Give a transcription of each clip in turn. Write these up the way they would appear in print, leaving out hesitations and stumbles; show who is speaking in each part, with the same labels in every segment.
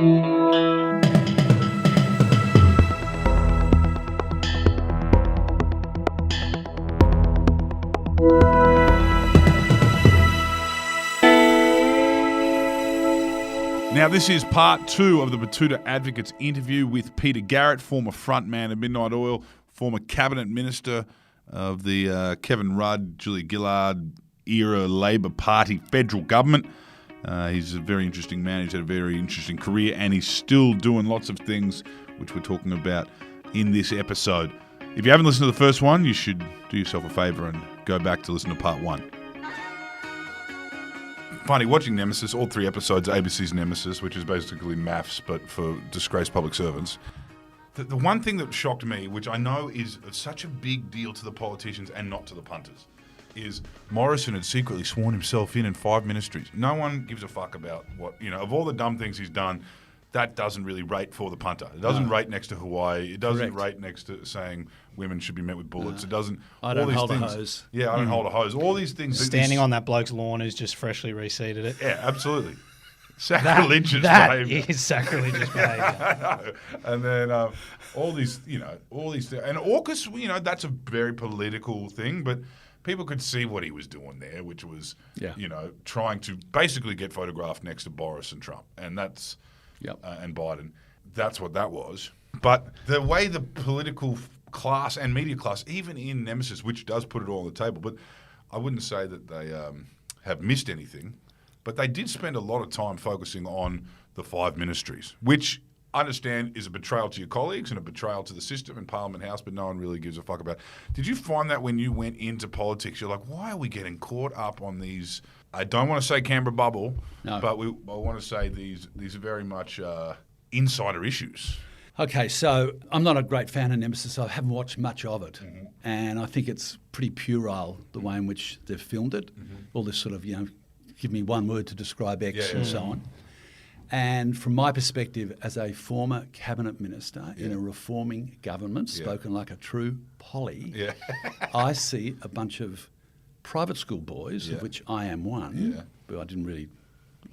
Speaker 1: Now, this is part 2 of the Batuta Advocates interview with Peter Garrett, former frontman of Midnight Oil, former cabinet minister of the Kevin Rudd, Julia Gillard era Labor Party federal government. He's a very interesting man. He's had a very interesting career, and he's still doing lots of things, which we're talking about in this episode. If you haven't listened to the first one, you should do yourself a favour and go back to listen to part 1. Funny, watching Nemesis, all 3 episodes, ABC's Nemesis, which is basically maths, but for disgraced public servants. The one thing that shocked me, which I know is such a big deal to the politicians and not to the punters, is Morrison had secretly sworn himself in 5 ministries. No one gives a fuck about what, of all the dumb things he's done, that doesn't really rate for the punter. It doesn't rate next to Hawaii. It doesn't rate next to saying women should be met with bullets. It doesn't.
Speaker 2: I don't hold a hose.
Speaker 1: Yeah, I don't hold a hose. All these things.
Speaker 3: Standing on that bloke's lawn who's just freshly reseeded it.
Speaker 1: Yeah, absolutely. Sacrilegious behaviour.
Speaker 3: That is sacrilegious behaviour.
Speaker 1: I know. And then all these things. And AUKUS, that's a very political thing, but people could see what he was doing there, which was, trying to basically get photographed next to Boris and Trump. And that's... and Biden. That's what that was. But the way the political class and media class, even in Nemesis, which does put it all on the table, but I wouldn't say that they have missed anything, but they did spend a lot of time focusing on the 5 ministries, which I understand is a betrayal to your colleagues and a betrayal to the system in Parliament House, but no one really gives a fuck about it. Did you find that when you went into politics, you're like, why are we getting caught up on these... I don't want to say Canberra bubble, but I want to say these are very much insider issues.
Speaker 2: Okay, so I'm not a great fan of Nemesis. I haven't watched much of it. Mm-hmm. And I think it's pretty puerile, the way in which they've filmed it. Mm-hmm. All this sort of, give me one word to describe X and so on. And from my perspective, as a former cabinet minister in a reforming government, spoken like a true Polly, I see a bunch of private school boys, of which I am one, but I didn't really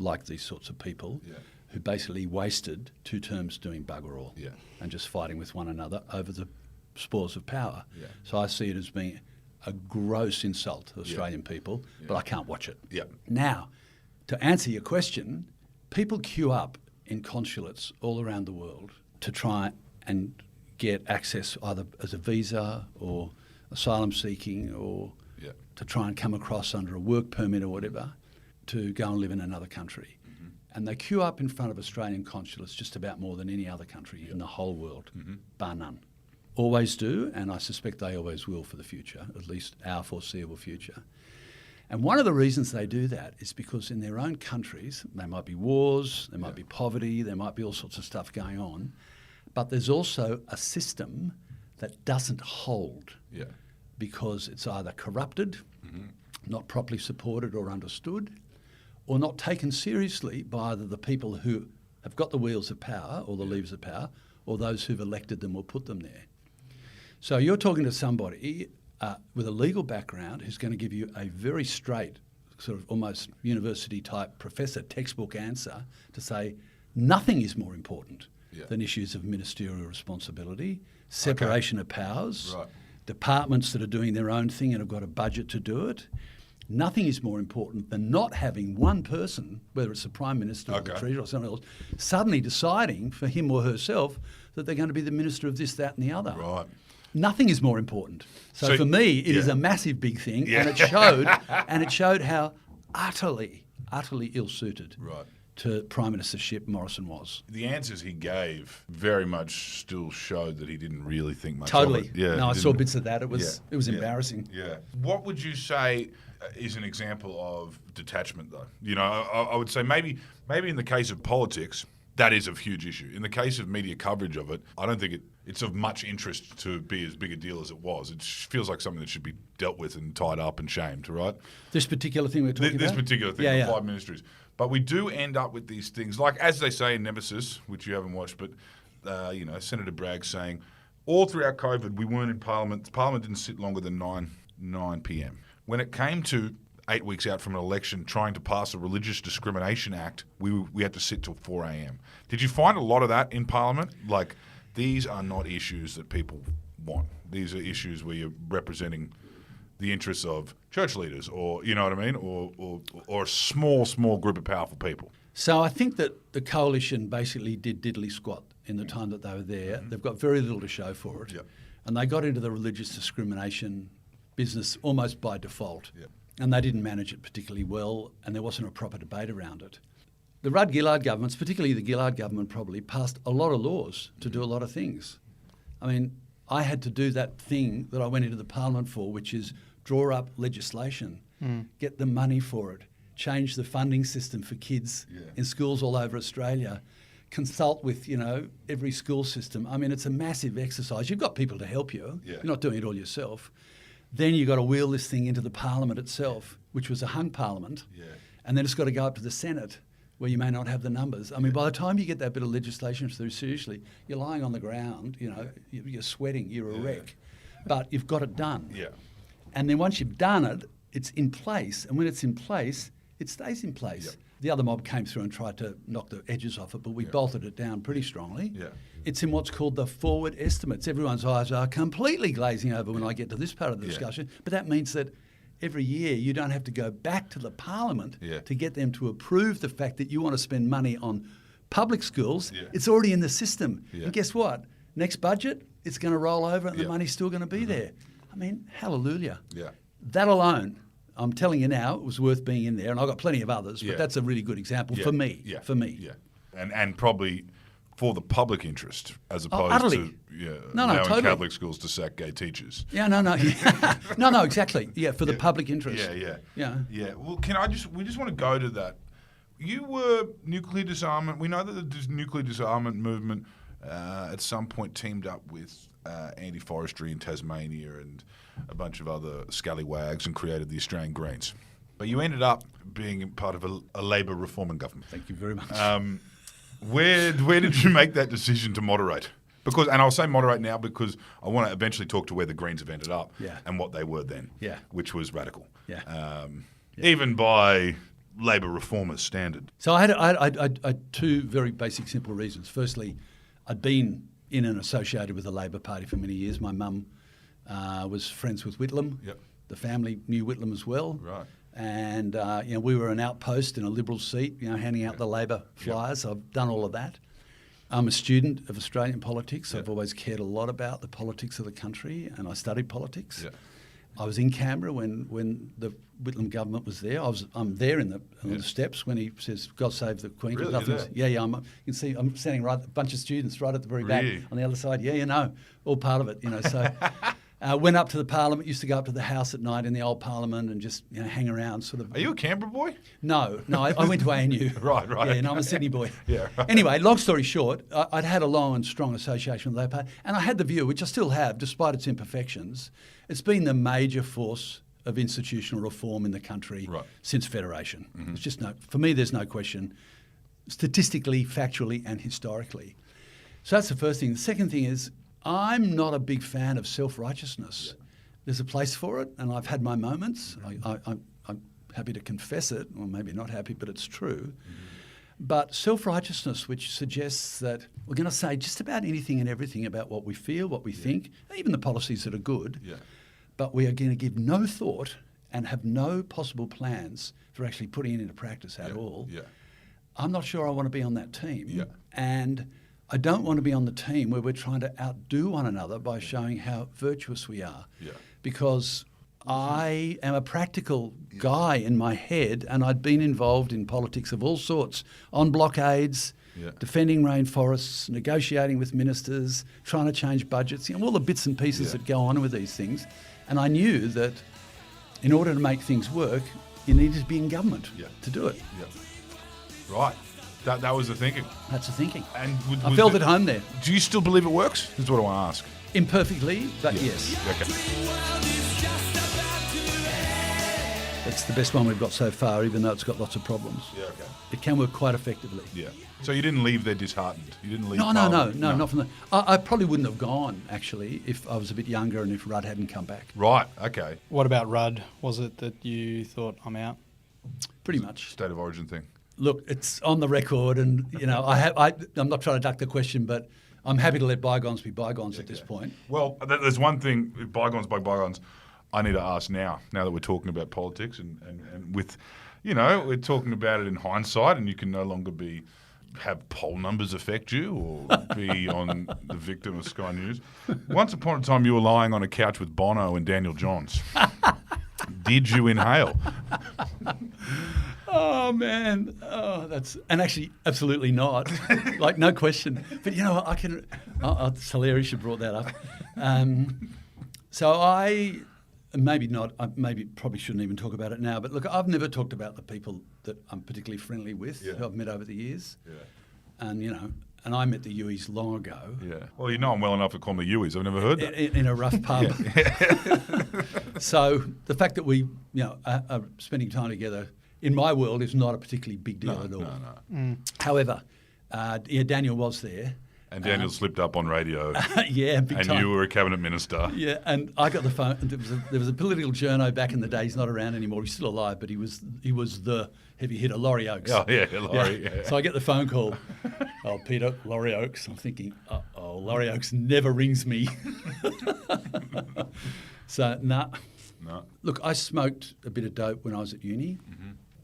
Speaker 2: like these sorts of people, who basically wasted 2 terms doing bugger all and just fighting with one another over the spoils of power. So I see it as being a gross insult to Australian people, but I can't watch it. Now, to answer your question, people queue up in consulates all around the world to try and get access either as a visa or asylum seeking or to try and come across under a work permit or whatever to go and live in another country. Mm-hmm. And they queue up in front of Australian consulates just about more than any other country in the whole world, bar none. Always do, and I suspect they always will for the future, at least our foreseeable future. And one of the reasons they do that is because in their own countries, there might be wars, there might be poverty, there might be all sorts of stuff going on, but there's also a system that doesn't hold. Because it's either corrupted, not properly supported or understood, or not taken seriously by either the people who have got the wheels of power or the levers of power, or those who've elected them or put them there. So you're talking to somebody with a legal background who's going to give you a very straight, sort of almost university-type professor textbook answer to say nothing is more important than issues of ministerial responsibility, separation of powers, departments that are doing their own thing and have got a budget to do it. Nothing is more important than not having one person, whether it's the Prime Minister or the Treasurer or someone else, suddenly deciding for him or herself that they're going to be the Minister of this, that and the other.
Speaker 1: Right.
Speaker 2: Nothing is more important. So for me, it is a massive big thing, and it showed how utterly ill-suited to Prime Ministership Morrison was.
Speaker 1: The answers he gave very much still showed that he didn't really think much
Speaker 2: of
Speaker 1: it. Yeah,
Speaker 2: no, I saw bits of that. It was embarrassing.
Speaker 1: Yeah. What would you say is an example of detachment, though? I would say maybe in the case of politics, that is a huge issue. In the case of media coverage of it, I don't think it's of much interest to be as big a deal as it was. It feels like something that should be dealt with and tied up and shamed, right?
Speaker 2: This particular thing we're talking about?
Speaker 1: This particular thing, the 5 ministries. But we do end up with these things, like, as they say in Nemesis, which you haven't watched, but, Senator Bragg saying, all throughout COVID, we weren't in Parliament. Parliament didn't sit longer than 9 p.m. When it came to 8 weeks out from an election trying to pass a Religious Discrimination Act, we had to sit till 4 a.m. Did you find a lot of that in Parliament? Like, these are not issues that people want. These are issues where you're representing the interests of church leaders, or you know what I mean, or a small group of powerful people.
Speaker 2: So I think that the coalition basically did diddly squat in the time that they were there. They've got very little to show for it.
Speaker 1: Yep.
Speaker 2: And they got into the religious discrimination business almost by default.
Speaker 1: Yep.
Speaker 2: And they didn't manage it particularly well, and there wasn't a proper debate around it. The Rudd-Gillard governments, particularly the Gillard government, probably passed a lot of laws to do a lot of things. I mean, I had to do that thing that I went into the Parliament for, which is draw up legislation, get the money for it, change the funding system for kids in schools all over Australia, consult with, every school system. I mean, it's a massive exercise. You've got people to help you.
Speaker 1: Yeah.
Speaker 2: You're not doing it all yourself. Then you've got to wheel this thing into the Parliament itself, which was a hung Parliament. Yeah. And then it's got to go up to the Senate, where you may not have the numbers. I mean, by the time you get that bit of legislation through, seriously, you're lying on the ground, you're sweating, you're a wreck. But you've got it done.
Speaker 1: Yeah.
Speaker 2: And then once you've done it, it's in place. And when it's in place, it stays in place. Yep. The other mob came through and tried to knock the edges off it, but we bolted it down pretty strongly. Yeah. It's in what's called the forward estimates. Everyone's eyes are completely glazing over when I get to this part of the discussion. But that means that every year you don't have to go back to the Parliament to get them to approve the fact that you want to spend money on public schools. Yeah. It's already in the system. Yeah. And guess what? Next budget, it's going to roll over and the money's still going to be there. I mean, hallelujah. Yeah. That alone, I'm telling you now, it was worth being in there. And I've got plenty of others, but that's a really good example for me. Yeah. For me.
Speaker 1: Yeah. And probably for the public interest, as opposed to allowing
Speaker 2: totally.
Speaker 1: Catholic schools to sack gay teachers.
Speaker 2: Yeah, no. No, exactly. Yeah, for the public interest.
Speaker 1: Yeah. Well, we just want to go to that. You were nuclear disarmament. We know that the nuclear disarmament movement at some point teamed up with anti-forestry in Tasmania and a bunch of other scallywags and created the Australian Greens. But you ended up being part of a Labor reforming government.
Speaker 2: Thank you very much.
Speaker 1: Where did you make that decision to moderate? And I'll say moderate now because I want to eventually talk to where the Greens have ended up and what they were then, which was radical. Even by Labor reformers' standard.
Speaker 2: So I had two very basic, simple reasons. Firstly, I'd been in and associated with the Labor Party for many years. My mum was friends with Whitlam. Yep. The family knew Whitlam as well. Right. And we were an outpost in a Liberal seat, handing out the Labor flyers. Yep. I've done all of that. I'm a student of Australian politics. Yep. I've always cared a lot about the politics of the country, and I studied politics. Yep. I was in Canberra when the Whitlam government was there. I'm there on the steps when he says, "God save the Queen."
Speaker 1: Really?
Speaker 2: You can see I'm standing right, a bunch of students right at the very back on the other side. All part of it. So went up to the Parliament. Used to go up to the House at night in the old Parliament and just hang around. Sort of.
Speaker 1: Are you a Canberra boy?
Speaker 2: No. I went to ANU.
Speaker 1: Right.
Speaker 2: Yeah, I'm a Sydney boy.
Speaker 1: Yeah. Right.
Speaker 2: Anyway, long story short, I'd had a long and strong association with the Labor Party, and I had the view, which I still have, despite its imperfections. It's been the major force of institutional reform in the country since Federation. Mm-hmm. It's just for me, there's no question, statistically, factually, and historically. So that's the first thing. The second thing is, I'm not a big fan of self-righteousness. Yeah. There's a place for it, and I've had my moments. I'm happy to confess it, or maybe not happy, but it's true. Mm-hmm. But self-righteousness, which suggests that we're going to say just about anything and everything about what we feel, what we think, even the policies that are good, but we are going to give no thought and have no possible plans for actually putting it into practice at all. Yeah. I'm not sure I want to be on that team. Yeah. And I don't want to be on the team where we're trying to outdo one another by showing how virtuous we are. Yeah. Because I am a practical guy in my head, and I'd been involved in politics of all sorts, on blockades, defending rainforests, negotiating with ministers, trying to change budgets, all the bits and pieces that go on with these things. And I knew that in order to make things work, you needed to be in government to do it.
Speaker 1: Yeah. Right. That was the thinking.
Speaker 2: That's the thinking.
Speaker 1: And
Speaker 2: I felt at home there.
Speaker 1: Do you still believe it works? That's what I want to ask.
Speaker 2: Imperfectly, but yes.
Speaker 1: Okay.
Speaker 2: The It's the best one we've got so far, even though it's got lots of problems.
Speaker 1: Yeah, okay.
Speaker 2: It can work quite effectively.
Speaker 1: Yeah. So you didn't leave there disheartened? You didn't leave
Speaker 2: No,
Speaker 1: Parliament?
Speaker 2: not from the... I probably wouldn't have gone, actually, if I was a bit younger and if Rudd hadn't come back.
Speaker 1: Right, okay.
Speaker 3: What about Rudd? Was it that you thought, I'm out?
Speaker 2: Pretty much.
Speaker 1: State of origin thing.
Speaker 2: Look, it's on the record, and, you know, I'm not trying to duck the question, but I'm happy to let bygones be bygones at this point.
Speaker 1: Well, there's one thing, bygones by bygones, I need to ask now that we're talking about politics and with, you know, we're talking about it in hindsight, and you can no longer have poll numbers affect you or be on the victim of Sky News. Once upon a time, you were lying on a couch with Bono and Daniel Johns. Did you inhale?
Speaker 2: Oh, man. And actually, absolutely not. Like, no question. But, you know, it's hilarious you brought that up. So I probably shouldn't even talk about it now. But look, I've never talked about the people that I'm particularly friendly with, who I've met over the years. Yeah. And, you know, and I met the Ewies long ago.
Speaker 1: Yeah. Well, you know I'm well enough to call them the Ewies. I've never heard that.
Speaker 2: In a rough pub. So the fact that we, you know, are spending time together, in my world, is not a particularly big deal at all.
Speaker 1: No.
Speaker 2: However, Daniel was there.
Speaker 1: And Daniel slipped up on radio.
Speaker 2: Yeah, big time.
Speaker 1: And you were a cabinet minister.
Speaker 2: Yeah, and I got the phone. There was a political journo back in the day. He's not around anymore. He's still alive, but he was the heavy hitter, Laurie Oakes.
Speaker 1: Oh, yeah, Laurie. Yeah.
Speaker 2: So I get the phone call. Oh, Peter, Laurie Oakes. I'm thinking, Laurie Oakes never rings me. So, nah.
Speaker 1: No.
Speaker 2: Look, I smoked a bit of dope when I was at uni,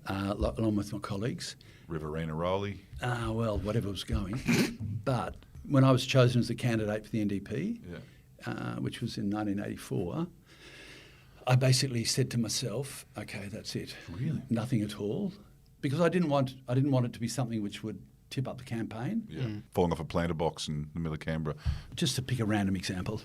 Speaker 2: along with my colleagues.
Speaker 1: Riverina Rowley.
Speaker 2: Well, whatever was going. But when I was chosen as a candidate for the NDP, which was in 1984, I basically said to myself, "Okay, that's it.
Speaker 1: Really?
Speaker 2: Nothing at all," because I didn't want it to be something which would tip up the campaign.
Speaker 1: Yeah, falling off a planter box in the middle of Canberra.
Speaker 2: Just to pick a random example.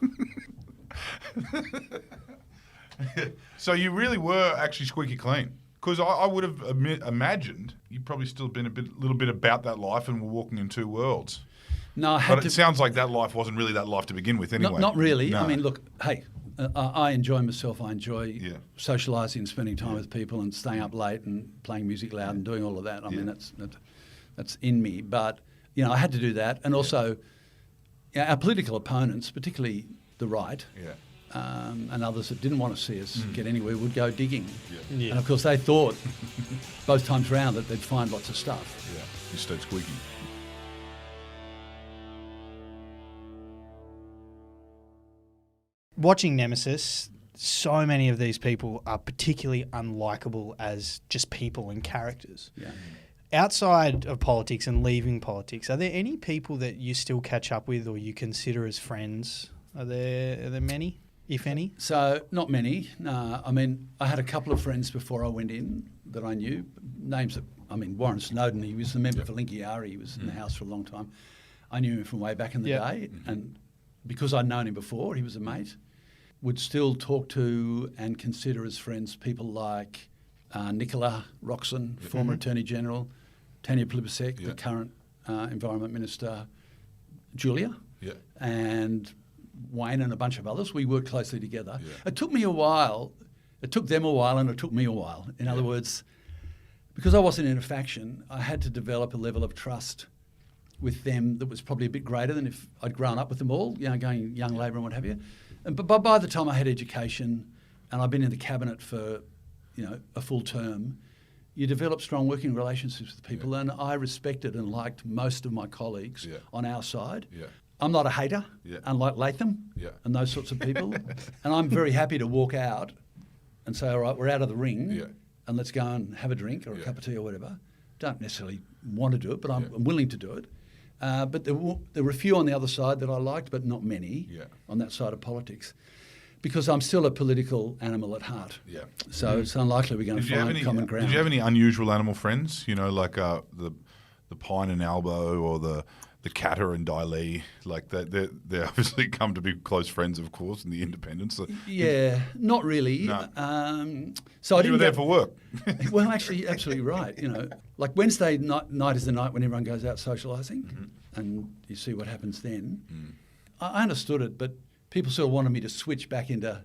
Speaker 1: So you really were actually squeaky clean. Because I would have imagined you'd probably still been little bit about that life and were walking in two worlds.
Speaker 2: No,
Speaker 1: but it sounds like that life wasn't really that life to begin with anyway.
Speaker 2: Not really.
Speaker 1: No.
Speaker 2: I mean, look, hey, I enjoy myself. I enjoy socialising and spending time with people and staying up late and playing music loud and doing all of that. I mean, that's in me. But, you know, I had to do that. And also, our political opponents, particularly the right, and others that didn't want to see us get anywhere, would go digging. Yeah. And of course they thought both times round that they'd find lots of stuff.
Speaker 1: Yeah, you stayed squeaky.
Speaker 3: Watching Nemesis, so many of these people are particularly unlikable as just people and characters.
Speaker 2: Yeah.
Speaker 3: Outside of politics and leaving politics, are there any people that you still catch up with or you consider as friends? Are there many? If any?
Speaker 2: So, not many. No, I mean, I had a couple of friends before I went in that I knew. Names that, I mean, Warren Snowden, he was the member for Linkiari. He was in the House for a long time. I knew him from way back in the day. And because I'd known him before, he was a mate. Would still talk to and consider as friends people like Nicola Roxon, former Attorney General, Tanya Plibersek, the current Environment Minister, Julia, and Wayne and a bunch of others. We worked closely together. Yeah. It took me a while. It took them a while and it took me a while. In other words, because I wasn't in a faction, I had to develop a level of trust with them that was probably a bit greater than if I'd grown up with them all, you know, going Young Labor and what have you. But by the time I had education and I'd been in the cabinet for, you know, a full term, you develop strong working relationships with people. And I respected and liked most of my colleagues on our side. Yeah. I'm not a hater, unlike Latham and those sorts of people. And I'm very happy to walk out and say, all right, we're out of the ring and let's go and have a drink or a cup of tea or whatever. Don't necessarily want to do it, but I'm willing to do it. But there were a few on the other side that I liked, but not many on that side of politics. Because I'm still a political animal at heart. Yeah. So it's unlikely we're going to find common ground.
Speaker 1: Did you have any unusual animal friends? You know, like the pine and albo or the catter and Daily, like that? They obviously come to be close friends, of course, in the independents.
Speaker 2: Yeah, not really.
Speaker 1: No.
Speaker 2: So I didn't.
Speaker 1: You were there for work.
Speaker 2: Well, actually, absolutely right. You know, like Wednesday night is the night when everyone goes out socialising, and you see what happens then. I understood it, but people sort of wanted me to switch back into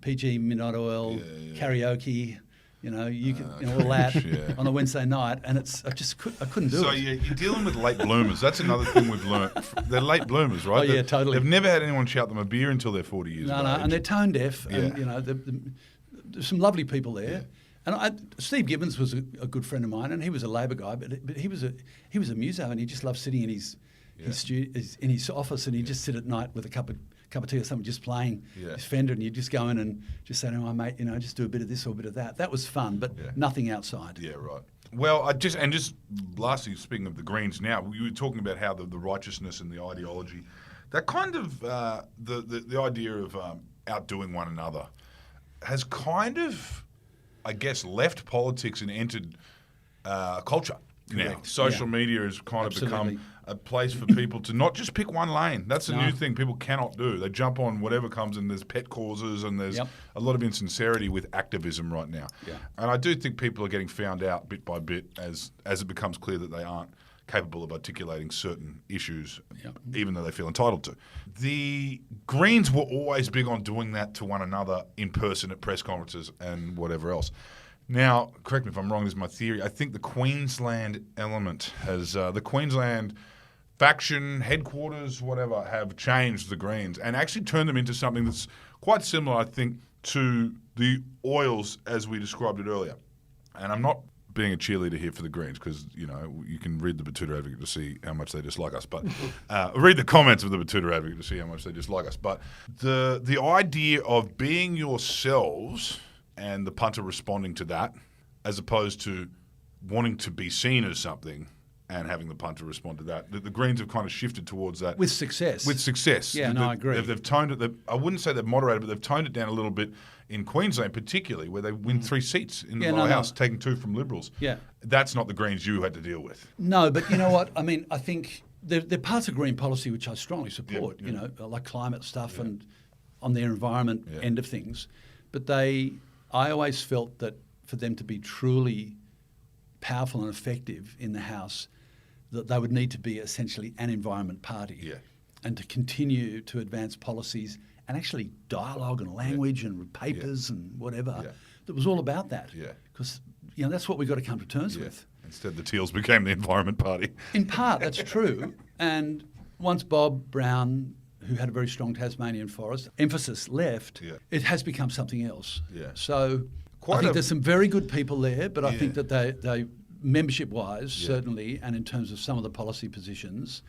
Speaker 2: PG Midnight Oil, karaoke, You know, all that
Speaker 1: yeah.
Speaker 2: on a Wednesday night, and I couldn't do it.
Speaker 1: So you're dealing with late bloomers. That's another thing we've learnt. They're late bloomers, right?
Speaker 2: Oh, yeah, totally.
Speaker 1: They've never had anyone shout them a beer until they're 40 years
Speaker 2: No,
Speaker 1: of age.
Speaker 2: and they're tone deaf,
Speaker 1: Yeah.
Speaker 2: and you know, there's some lovely people there.
Speaker 1: Yeah.
Speaker 2: And Steve Gibbons was a good friend of mine, and he was a Labor guy, but he was a muso, and he just loved sitting in his office, and he'd just sit at night with a cup of tea or something, just playing his Fender, and you'd just go in and just say, "Oh, mate, you know, just do a bit of this or a bit of that." That was fun, but nothing outside.
Speaker 1: Yeah, right. Well, just lastly, speaking of the Greens, now you were talking about how the righteousness and the ideology, that kind of the idea of outdoing one another, has kind of, I guess, left politics and entered culture. Now, social media has kind of become a place for people to not just pick one lane. That's a new thing people cannot do. They jump on whatever comes, and there's pet causes, and there's a lot of insincerity with activism right now. Yeah. And I do think people are getting found out bit by bit as it becomes clear that they aren't capable of articulating certain issues, even though they feel entitled to. The Greens were always big on doing that to one another in person at press conferences and whatever else. Now, correct me if I'm wrong, this is my theory. I think the Queensland element has, the Queensland faction, headquarters, whatever, have changed the Greens and actually turned them into something that's quite similar, I think, to the Oils as we described it earlier. And I'm not being a cheerleader here for the Greens because, you know, you can read the Batuta Advocate to see how much they dislike us. But read the comments of the Batuta Advocate to see how much they dislike us. But the idea of being yourselves and the punter responding to that, as opposed to wanting to be seen as something and having the punter respond to that. The Greens have kind of shifted towards that.
Speaker 2: With success.
Speaker 1: Yeah,
Speaker 2: I agree.
Speaker 1: They've toned it. I wouldn't say they've moderated, but they've toned it down a little bit in Queensland particularly, where they win 3 seats in the lower house, taking 2 from Liberals. Yeah. That's not the Greens you had to deal with.
Speaker 2: No, but you know what? I mean, I think they're parts of green policy which I strongly support, you know, like climate stuff and on their environment end of things. But I always felt that for them to be truly powerful and effective in the House, that they would need to be essentially an environment party and to continue to advance policies and actually dialogue and language and papers and whatever that was all about that. Because, you know, that's what we've got to come to terms with.
Speaker 1: Instead, the Teals became the environment party.
Speaker 2: In part, that's true. And once Bob Brown, who had a very strong Tasmanian forest emphasis, left, it has become something else. So I think there's some very good people there, but I think that they membership-wise, certainly, and in terms of some of the policy positions,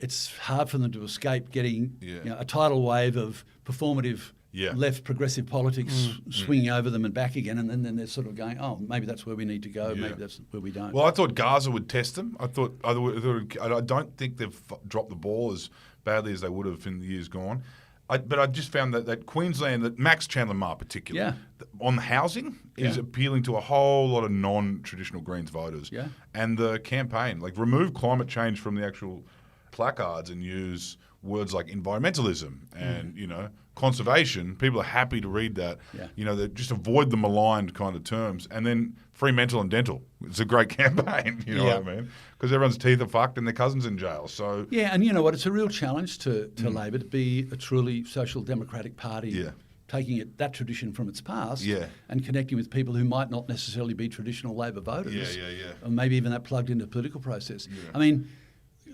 Speaker 2: it's hard for them to escape getting you know, a tidal wave of performative left progressive politics swinging over them and back again, and then they're sort of going, oh, maybe that's where we need to go, maybe that's where we don't.
Speaker 1: Well, I thought Gaza would test them. I don't think they've dropped the ball as badly as they would have in the years gone. But I just found that Queensland, that Max Chandler-Marr particularly, on the housing is appealing to a whole lot of non-traditional Greens voters. And the campaign, like remove climate change from the actual placards and use words like environmentalism and, you know, conservation. People are happy to read that. You know, they just avoid the maligned kind of terms. And then free mental and dental. It's a great campaign, you know what I mean? Because everyone's teeth are fucked and their cousin's in jail. So
Speaker 2: and you know what? It's a real challenge to Labor to be a truly social democratic party. Taking that tradition from its past and connecting with people who might not necessarily be traditional Labor voters. Or maybe even that plugged into the political process. I mean,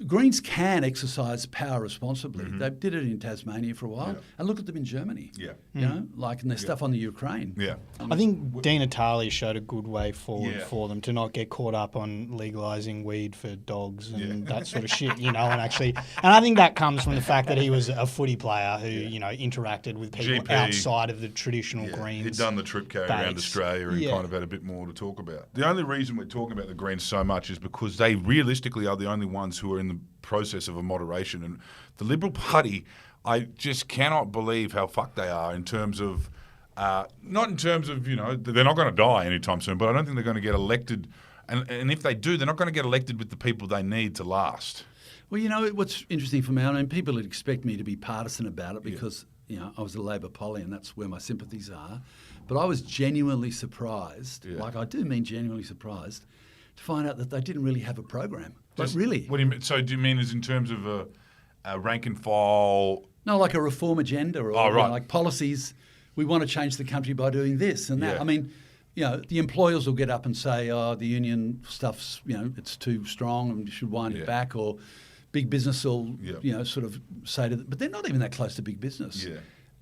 Speaker 2: Greens can exercise power responsibly. They did it in Tasmania for a while, and look at them in Germany. You know, like in their stuff on the Ukraine.
Speaker 3: I think Dina Talley showed a good way forward for them to not get caught up on legalising weed for dogs and that sort of shit, you know, and I think that comes from the fact that he was a footy player who, you know, interacted with people outside of the traditional Greens.
Speaker 1: He'd done the trip carry around Australia and kind of had a bit more to talk about. The only reason we're talking about the Greens so much is because they realistically are the only ones who are in the process of a moderation. And the Liberal Party, I just cannot believe how fucked they are in terms of, not in terms of, you know, they're not going to die anytime soon, but I don't think they're going to get elected. And if they do, they're not going to get elected with the people they need to last.
Speaker 2: Well, you know, what's interesting for me, I mean, people would expect me to be partisan about it because, you know, I was a Labor Polly and that's where my sympathies are. But I was genuinely surprised, like I do mean genuinely surprised, to find out that they didn't really have a program. Like, really.
Speaker 1: What do you mean? So do you mean as in terms of a rank and file?
Speaker 2: No, like a reform agenda or you know, like policies. We want to change the country by doing this and that. I mean, the employers will get up and say, oh, the union stuff's, it's too strong and you should wind it back, or big business will, sort of say to them, but they're not even that close to big business.
Speaker 1: Yeah.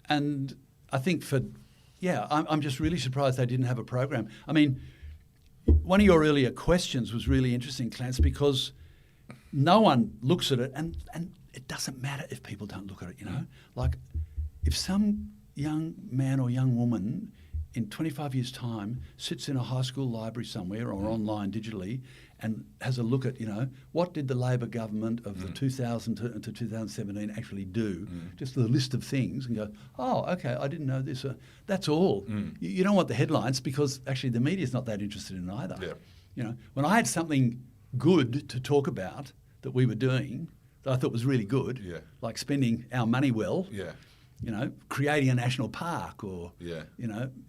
Speaker 2: And I think I'm just really surprised they didn't have a program. I mean, one of your earlier questions was really interesting, Clance, because no one looks at it, and it doesn't matter if people don't look at it, Like, if some young man or young woman in 25 years' time sits in a high school library somewhere or online digitally and has a look at, what did the Labor government of the 2000 to 2017 actually do? Just the list of things, and go, oh, okay, I didn't know this. That's all. You don't want the headlines, because actually the media's not that interested in either.
Speaker 1: Yeah.
Speaker 2: When I had something good to talk about that we were doing that I thought was really good, like spending our money well, creating a national park, or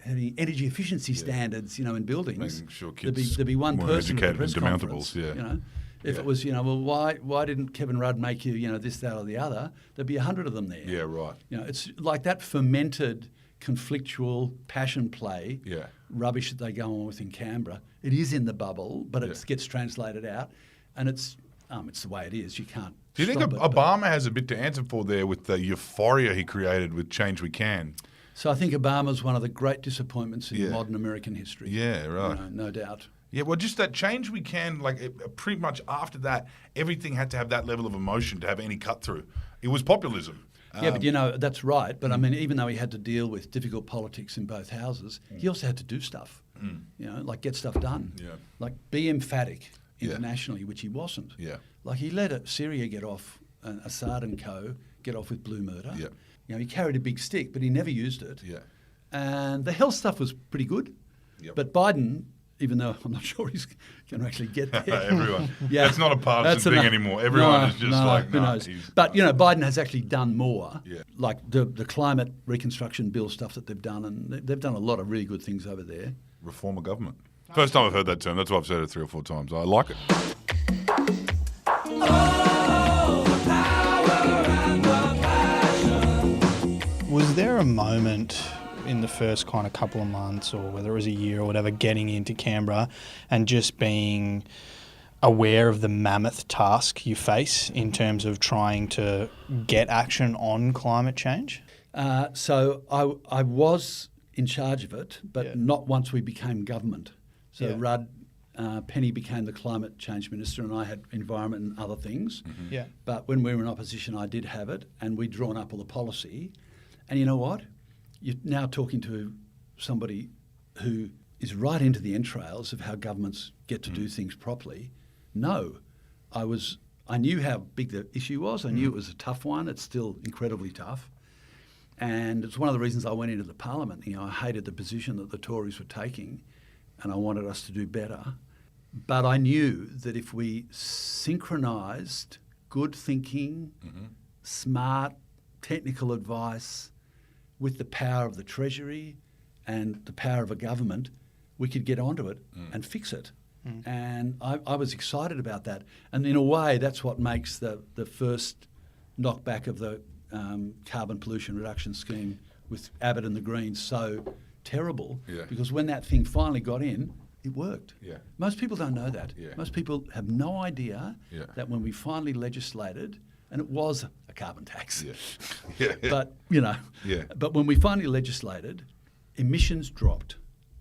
Speaker 2: having energy efficiency standards, in buildings.
Speaker 1: Making sure kids
Speaker 2: there'd be one
Speaker 1: more
Speaker 2: person at the
Speaker 1: educated
Speaker 2: press
Speaker 1: and
Speaker 2: conference.
Speaker 1: demountables.
Speaker 2: If it was, well, why didn't Kevin Rudd make you, this, that, or the other? There'd be 100 of them there.
Speaker 1: Yeah, right.
Speaker 2: It's like that fermented, conflictual passion play, rubbish that they go on with in Canberra. It is in the bubble, but it gets translated out, and it's the way it is. You can't.
Speaker 1: Do you think Obama has a bit to answer for there with the euphoria he created with Change We Can?
Speaker 2: So I think Obama's one of the great disappointments in modern American history.
Speaker 1: Yeah, right.
Speaker 2: No doubt.
Speaker 1: Yeah, well, just that Change We Can, pretty much after that, everything had to have that level of emotion to have any cut through. It was populism.
Speaker 2: Yeah, but that's right. But I mean, even though he had to deal with difficult politics in both houses, he also had to do stuff. Like get stuff done. Yeah. Like be emphatic internationally, which he wasn't.
Speaker 1: Yeah.
Speaker 2: Like he let Syria get off, Assad and co. get off with blue murder.
Speaker 1: Yeah.
Speaker 2: He carried a big stick, but he never used it.
Speaker 1: Yeah.
Speaker 2: And the health stuff was pretty good.
Speaker 1: Yep.
Speaker 2: But Biden, even though I'm not sure he's going to actually get there.
Speaker 1: Everyone. That's not a partisan thing anymore. Everyone is just
Speaker 2: who knows? But, Biden has actually done more.
Speaker 1: Yeah.
Speaker 2: Like the climate reconstruction bill stuff that they've done, and they've done a lot of really good things over there.
Speaker 1: Reform of government. First time I've heard that term. That's why I've said it 3 or 4 times. I like it.
Speaker 3: Was there a moment in the first kind of couple of months, or whether it was a year or whatever, getting into Canberra and just being aware of the mammoth task you face in terms of trying to get action on climate change?
Speaker 2: So I was in charge of it, but not once we became government. So Rudd, Penny became the climate change minister, and I had environment and other things.
Speaker 3: Mm-hmm. Yeah.
Speaker 2: But when we were in opposition, I did have it, and we'd drawn up all the policy. And you know what? You're now talking to somebody who is right into the entrails of how governments get to do things properly. No, I knew how big the issue was. I knew it was a tough one. It's still incredibly tough. And it's one of the reasons I went into the parliament. I hated the position that the Tories were taking, and I wanted us to do better. But I knew that if we synchronised good thinking, smart, technical advice with the power of the Treasury and the power of a government, we could get onto it and fix it. And I was excited about that. And in a way, that's what makes the first knockback of the carbon pollution reduction scheme with Abbott and the Greens so terrible.
Speaker 1: Yeah.
Speaker 2: Because when that thing finally got in, it worked.
Speaker 1: Yeah.
Speaker 2: Most people don't know that.
Speaker 1: Yeah.
Speaker 2: Most people have no idea that when we finally legislated, and it was a carbon tax, but but when we finally legislated, emissions dropped.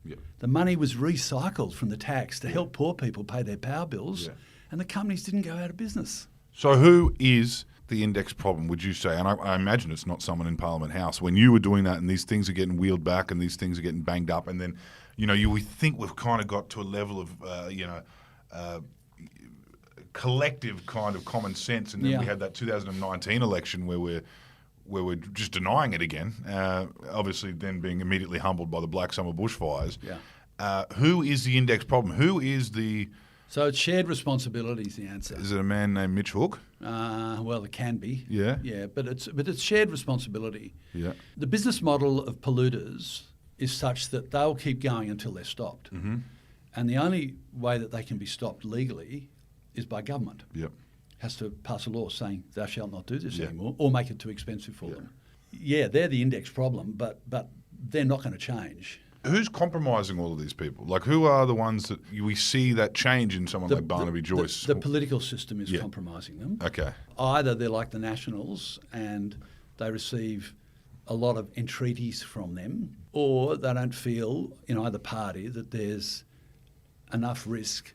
Speaker 1: Yeah.
Speaker 2: The money was recycled from the tax to help poor people pay their power bills, and the companies didn't go out of business.
Speaker 1: So who is the index problem, would you say? And I imagine it's not someone in Parliament House. When you were doing that and these things are getting wheeled back and these things are getting banged up, and then, we think we've kind of got to a level of, collective kind of common sense, and then we had that 2019 election where we're just denying it again, obviously then being immediately humbled by the Black Summer bushfires. Who is the index problem? Who is the...
Speaker 2: So it's shared responsibility is the answer.
Speaker 1: Is it a man named Mitch Hook?
Speaker 2: Well, it can be.
Speaker 1: Yeah.
Speaker 2: Yeah, but it's shared responsibility.
Speaker 1: Yeah.
Speaker 2: The business model of polluters is such that they'll keep going until they're stopped.
Speaker 1: Mm-hmm.
Speaker 2: And the only way that they can be stopped legally is by government.
Speaker 1: Yep.
Speaker 2: Has to pass a law saying thou shalt not do this anymore, or make it too expensive for them. Yeah, they're the index problem, but they're not going to change.
Speaker 1: Who's compromising all of these people? Like, who are the ones that we see that change in someone like Barnaby Joyce?
Speaker 2: The political system is compromising them.
Speaker 1: Okay.
Speaker 2: Either they're like the Nationals and they receive a lot of entreaties from them, or they don't feel in either party that there's enough risk,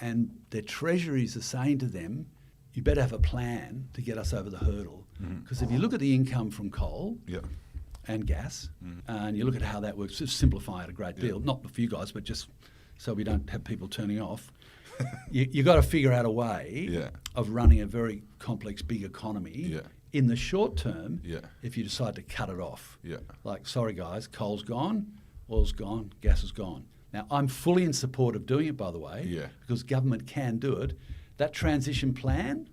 Speaker 2: and their treasuries are saying to them, you better have a plan to get us over the hurdle. Because if you look at the income from coal and gas, and you look at how that works, just simplify it a great deal, not for you guys, but just so we don't have people turning off. You've got to figure out a way of running a very complex, big economy in the short term if you decide to cut it off. Like, sorry guys, coal's gone, oil's gone, gas is gone. Now, I'm fully in support of doing it, by the way, because government can do it. That transition plan,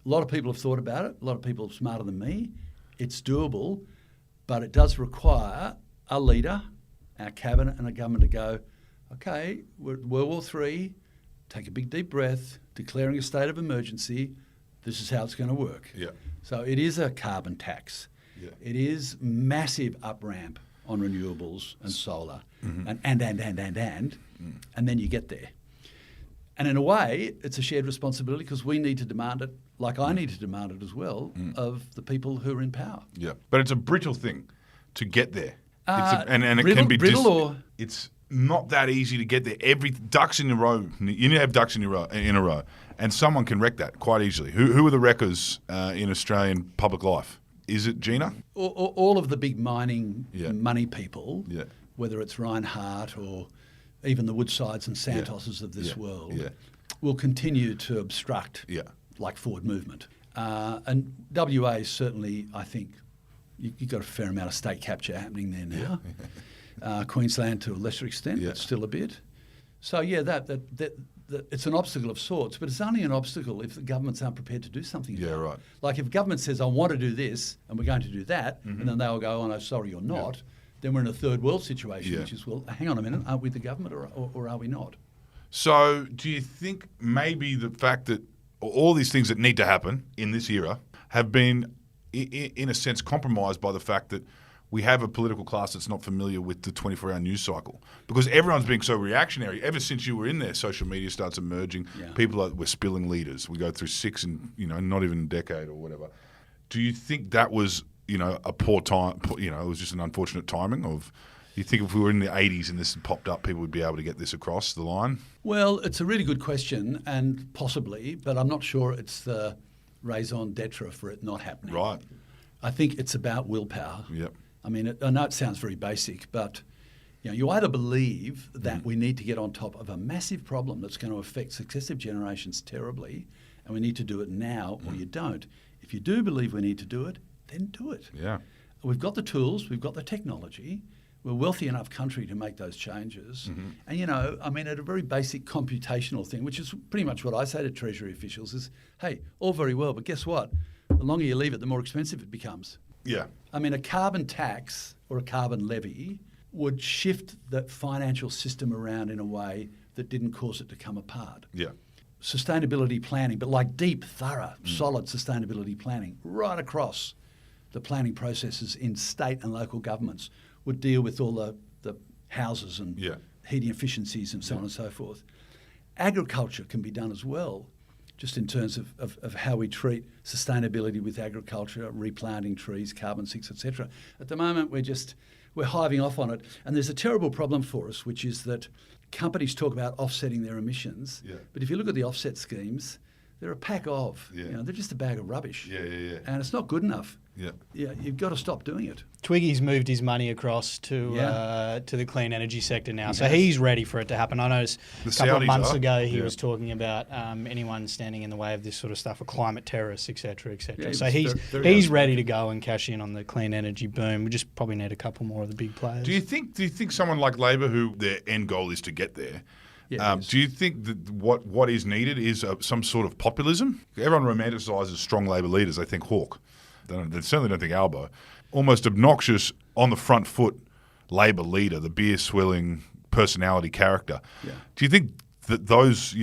Speaker 2: a lot of people have thought about it. A lot of people are smarter than me. It's doable, but it does require a leader, our cabinet and a government to go, okay, we're at World War III, take a big deep breath, declaring a state of emergency, this is how it's going to work. So it is a carbon tax. It is massive up-ramp on renewables and solar, and then you get there. And in a way, it's a shared responsibility because we need to demand it, like I need to demand it as well, of the people who are in power.
Speaker 1: But it's a brittle thing to get there.
Speaker 2: And
Speaker 1: it can be
Speaker 2: brittle
Speaker 1: it's not that easy to get there. Every ducks in a row. You need to have ducks in a row, and someone can wreck that quite easily. Who are the wreckers in Australian public life? Is it Gina?
Speaker 2: All of the big mining money people, whether it's Reinhardt or even the Woodsides and Santoses of this world, will continue to obstruct like forward movement. And WA certainly, I think, you've got a fair amount of state capture happening there now. Queensland to a lesser extent, but still a bit. So that it's an obstacle of sorts, but it's only an obstacle if the governments aren't prepared to do something about it.
Speaker 1: Right.
Speaker 2: Like if government says, I want to do this and we're going to do that, and then they'll go, oh no, sorry, you're not, then we're in a third world situation, which is, well, hang on a minute, are we the government or are we not?
Speaker 1: So do you think maybe the fact that all these things that need to happen in this era have been, in a sense, compromised by the fact that we have a political class that's not familiar with the 24-hour news cycle? Because everyone's being so reactionary. Ever since you were in there, social media starts emerging. People we're spilling leaders. We go through 6 in, not even a decade or whatever. Do you think that was, a poor time, it was just an unfortunate timing of, you think if we were in the 80s and this had popped up, people would be able to get this across the line?
Speaker 2: Well, it's a really good question, and possibly, but I'm not sure it's the raison d'etre for it not happening.
Speaker 1: Right.
Speaker 2: I think it's about willpower. I mean, I know it sounds very basic, but you either believe that we need to get on top of a massive problem that's going to affect successive generations terribly, and we need to do it now, or you don't. If you do believe we need to do it, then do it. We've got the tools, we've got the technology. We're a wealthy enough country to make those changes. And, at a very basic computational thing, which is pretty much what I say to Treasury officials is, hey, all very well, but guess what? The longer you leave it, the more expensive it becomes. I mean, a carbon tax or a carbon levy would shift the financial system around in a way that didn't cause it to come apart. Sustainability planning, but like deep, thorough, solid sustainability planning right across the planning processes in state and local governments would deal with all the houses and heating efficiencies and so on and so forth. Agriculture can be done as well, just in terms of how we treat sustainability with agriculture, replanting trees, carbon sinks, etc. At the moment, we're hiving off on it. And there's a terrible problem for us, which is that companies talk about offsetting their emissions, but if you look at the offset schemes, they're a pack of. They're just a bag of rubbish. And it's not good enough. You've got to stop doing it.
Speaker 3: Twiggy's moved his money across to the clean energy sector now, so he's ready for it to happen. I noticed a couple of months ago he was talking about anyone standing in the way of this sort of stuff, or climate terrorists, etc., etc. So he's ready to go and cash in on the clean energy boom. We just probably need a couple more of the big players.
Speaker 1: Do you think someone like Labor, who their end goal is to get there, do you think that what is needed is some sort of populism? Everyone romanticises strong Labor leaders. They think Hawke. They certainly don't think Albo. Almost obnoxious, on the front foot Labor leader, the beer-swilling personality character. Do you think that those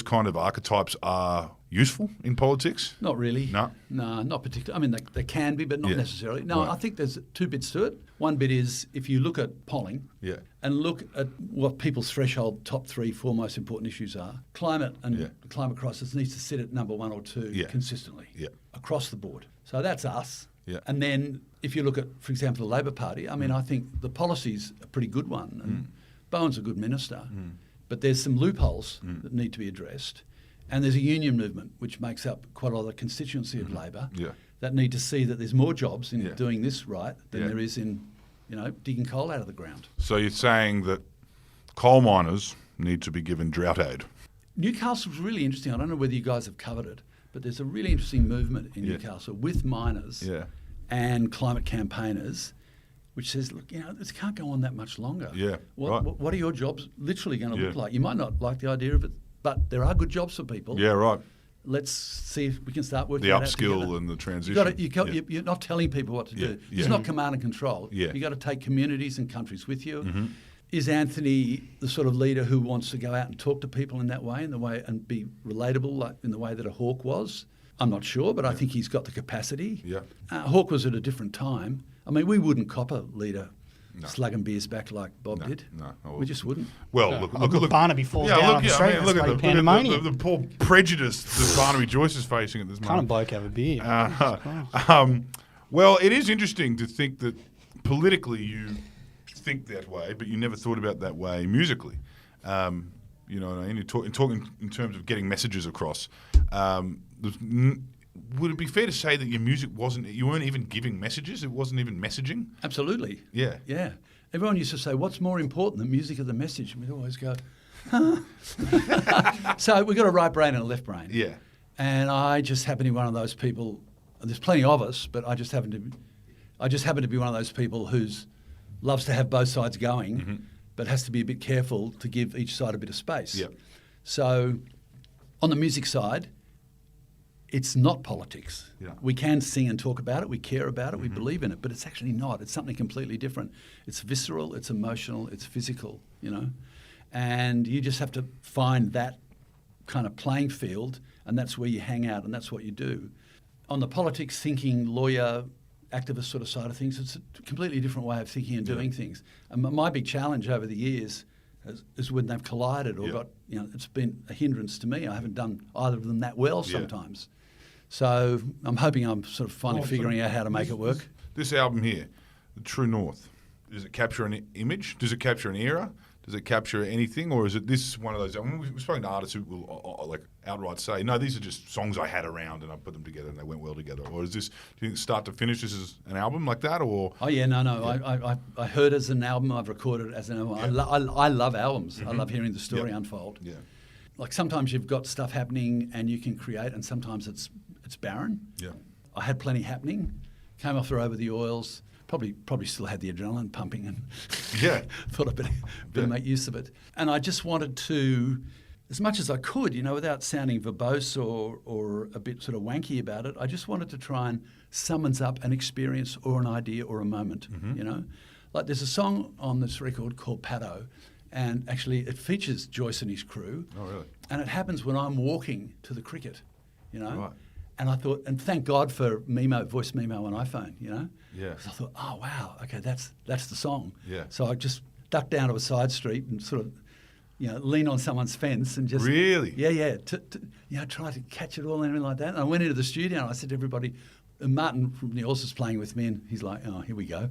Speaker 1: kind of archetypes are useful in politics?
Speaker 2: Not really.
Speaker 1: No?
Speaker 2: No, not particularly. I mean, they can be, but not necessarily. No,
Speaker 1: Right.
Speaker 2: I think there's two bits to it. One bit is if you look at polling and look at what people's threshold top 3, 4 most important issues are, climate and the climate crisis needs to sit at number 1 or 2 consistently across the board. So that's us.
Speaker 1: Yeah.
Speaker 2: And then if you look at, for example, the Labor Party, I mean, I think the policy's a pretty good one. And Bowen's a good minister. But there's some loopholes that need to be addressed. And there's a union movement, which makes up quite a lot of the constituency of Labor, that need to see that there's more jobs in doing this right than there is in, digging coal out of the ground.
Speaker 1: So you're saying that coal miners need to be given drought aid?
Speaker 2: Newcastle's really interesting. I don't know whether you guys have covered it, but there's a really interesting movement in Newcastle with miners and climate campaigners, which says, look, this can't go on that much longer.
Speaker 1: Yeah,
Speaker 2: what are your jobs literally going to look like? You might not like the idea of it, but there are good jobs for people.
Speaker 1: Yeah, right.
Speaker 2: Let's see if we can start working
Speaker 1: the
Speaker 2: out
Speaker 1: upskill
Speaker 2: together.
Speaker 1: and the transition.
Speaker 2: You're not telling people what to do. It's not command and control. You've got to take communities and countries with you. Is Anthony the sort of leader who wants to go out and talk to people in that way, and be relatable, like in the way that a Hawke was? I'm not sure, but I think he's got the capacity. Hawke was at a different time. I mean, we wouldn't cop a leader slugging beers back like Bob did. No, we just wouldn't.
Speaker 1: Well, look,
Speaker 3: Barnaby falls down on the street.
Speaker 1: Look at the poor prejudice that Barnaby Joyce is facing at this moment.
Speaker 3: Can't a bloke have a beer?
Speaker 1: Well, it is interesting to think that politically you think that way, but you never thought about that way musically. In talking in terms of getting messages across. Would it be fair to say that your music you weren't even giving messages? It wasn't even messaging?
Speaker 2: Absolutely.
Speaker 1: Yeah.
Speaker 2: Yeah. Everyone used to say, what's more important, the music or the message? And we'd always go, huh? So we've got a right brain and a left brain.
Speaker 1: Yeah.
Speaker 2: And I just happen to be one of those people, there's plenty of us, but I just happen to be one of those people who's loves to have both sides going, but has to be a bit careful to give each side a bit of space.
Speaker 1: Yep.
Speaker 2: So on the music side, it's not politics.
Speaker 1: Yeah.
Speaker 2: We can sing and talk about it, we care about it, we believe in it, but it's actually not. It's something completely different. It's visceral, it's emotional, it's physical, And you just have to find that kind of playing field, and that's where you hang out, and that's what you do. On the politics, thinking, lawyer, activist sort of side of things, it's a completely different way of thinking and doing things. And my big challenge over the years is when they've collided or got, it's been a hindrance to me. I haven't done either of them that well sometimes. So I'm hoping I'm sort of finally figuring out how to make it work.
Speaker 1: This album here, The True North, does it capture an image? Does it capture an era? Does it capture anything? Or is it this one of those? I mean, we've spoken to artists who will like outright say, no, these are just songs I had around and I put them together and they went well together. Or is this, do you think start to finish, this is an album like that? Or
Speaker 2: Oh, yeah, no. Yeah. I heard it as an album. I've recorded it as an album. Yeah. I love albums. I love hearing the story unfold. Yeah. Like sometimes you've got stuff happening and you can create, and sometimes it's barren.
Speaker 1: Yeah.
Speaker 2: I had plenty happening. Came off the road with the oils. Probably still had the adrenaline pumping, and thought I'd better make use of it. And I just wanted to, as much as I could, without sounding verbose or a bit sort of wanky about it, I just wanted to try and summons up an experience or an idea or a moment, Like there's a song on this record called Paddo, and actually it features Joyce and his crew.
Speaker 1: Oh, really?
Speaker 2: And it happens when I'm walking to the cricket,
Speaker 1: Right.
Speaker 2: And I thought, and thank God for voice memo on iPhone,
Speaker 1: Yeah.
Speaker 2: Because I thought, oh wow, okay, that's the song.
Speaker 1: Yeah.
Speaker 2: So I just ducked down to a side street and sort of, lean on someone's fence and just
Speaker 1: really,
Speaker 2: try to catch it all and everything like that. And I went into the studio and I said to everybody, and Martin from the Oils was playing with me, and he's like, oh, here we go.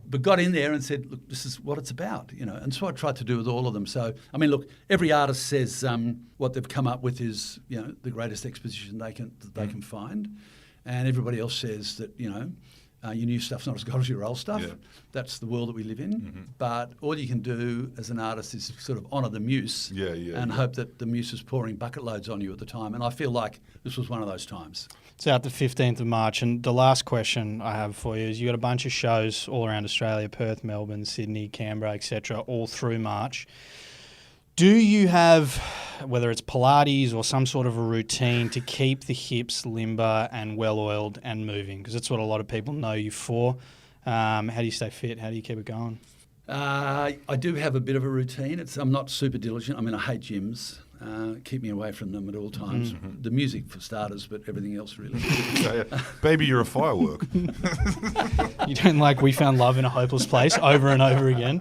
Speaker 2: But got in there and said, look, this is what it's about, And so I tried to do with all of them. So, I mean, look, every artist says what they've come up with is, the greatest exposition they can find. And everybody else says that, your new stuff's not as good as your old stuff. Yeah. That's the world that we live in. But all you can do as an artist is sort of honour the muse and hope that the muse is pouring bucket loads on you at the time. And I feel like this was one of those times.
Speaker 3: It's out the 15th of March. And the last question I have for you is you got a bunch of shows all around Australia, Perth, Melbourne, Sydney, Canberra, etc., all through March. Do you have, whether it's Pilates or some sort of a routine to keep the hips limber and well-oiled and moving? Because that's what a lot of people know you for. How do you stay fit? How do you keep it going?
Speaker 2: I do have a bit of a routine. I'm not super diligent. I mean, I hate gyms. Keep me away from them at all times.
Speaker 1: Mm-hmm.
Speaker 2: The music for starters, but everything else really.
Speaker 1: Baby, you're a firework.
Speaker 3: You don't like We Found Love in a Hopeless Place over and over again?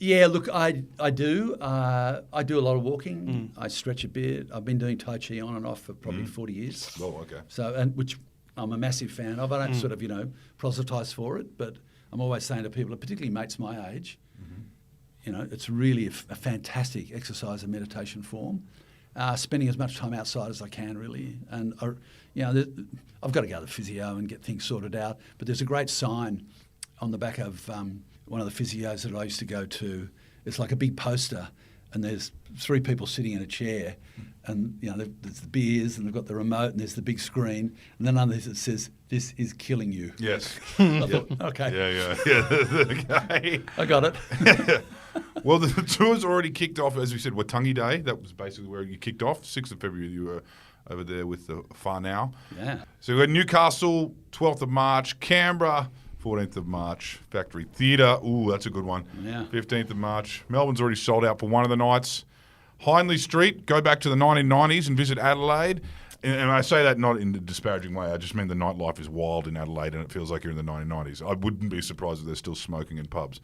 Speaker 2: Yeah, look, I do. I do a lot of walking. I stretch a bit. I've been doing Tai Chi on and off for probably 40 years.
Speaker 1: Oh, okay.
Speaker 2: So, and which I'm a massive fan of. I don't sort of, proselytise for it, but I'm always saying to people, particularly mates my age, it's really a fantastic exercise and meditation form. Spending as much time outside as I can, really. And, I've got to go to the physio and get things sorted out. But there's a great sign on the back of one of the physios that I used to go to. It's like a big poster, and there's 3 people sitting in a chair, and there's the beers, and they've got the remote, and there's the big screen, and then underneath it says, "This is killing you."
Speaker 1: Yes.
Speaker 2: I thought, okay.
Speaker 1: Yeah. Okay.
Speaker 2: I got it.
Speaker 1: Well, the tour's already kicked off, as we said, Watangi Day. That was basically where you kicked off. 6th of February, you were over there with the Far Now.
Speaker 2: Yeah.
Speaker 1: So we got Newcastle, 12th of March, Canberra, 14th of March, Factory Theatre. Ooh, that's a good one.
Speaker 2: Yeah.
Speaker 1: 15th of March. Melbourne's already sold out for one of the nights. Hindley Street, go back to the 1990s and visit Adelaide. And I say that not in a disparaging way. I just mean the nightlife is wild in Adelaide and it feels like you're in the 1990s. I wouldn't be surprised if they're still smoking in pubs.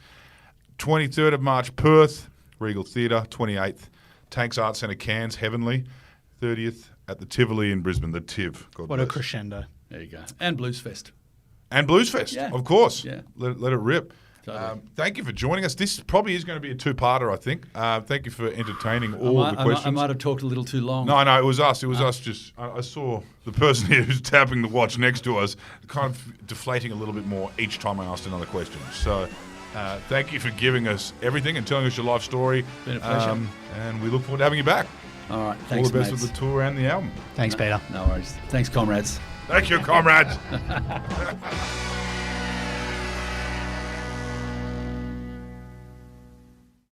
Speaker 1: 23rd of March, Perth, Regal Theatre. 28th, Tanks Arts Centre, Cairns, Heavenly. 30th at the Tivoli in Brisbane, the Tiv. God
Speaker 3: What
Speaker 1: bless.
Speaker 3: a crescendo.
Speaker 2: There you go. And Blues Fest.
Speaker 1: And Blues Fest,
Speaker 2: Yeah.
Speaker 1: of course.
Speaker 2: Yeah.
Speaker 1: Let it rip.
Speaker 2: Totally.
Speaker 1: Thank you for joining us. This probably is going to be a 2-parter, I think. Thank you for entertaining all of the questions.
Speaker 2: I might have talked a little too long.
Speaker 1: No, it was us. It was us just... I saw the person here who's tapping the watch next to us kind of deflating a little bit more each time I asked another question. So thank you for giving us everything and telling us your life story.
Speaker 2: Been a pleasure.
Speaker 1: And we look forward to having you back.
Speaker 2: All right. Thanks,
Speaker 1: all the best
Speaker 2: mates.
Speaker 1: with the tour and the album.
Speaker 3: Thanks, Peter.
Speaker 2: No worries. Thanks, comrades.
Speaker 1: Thank you, comrades.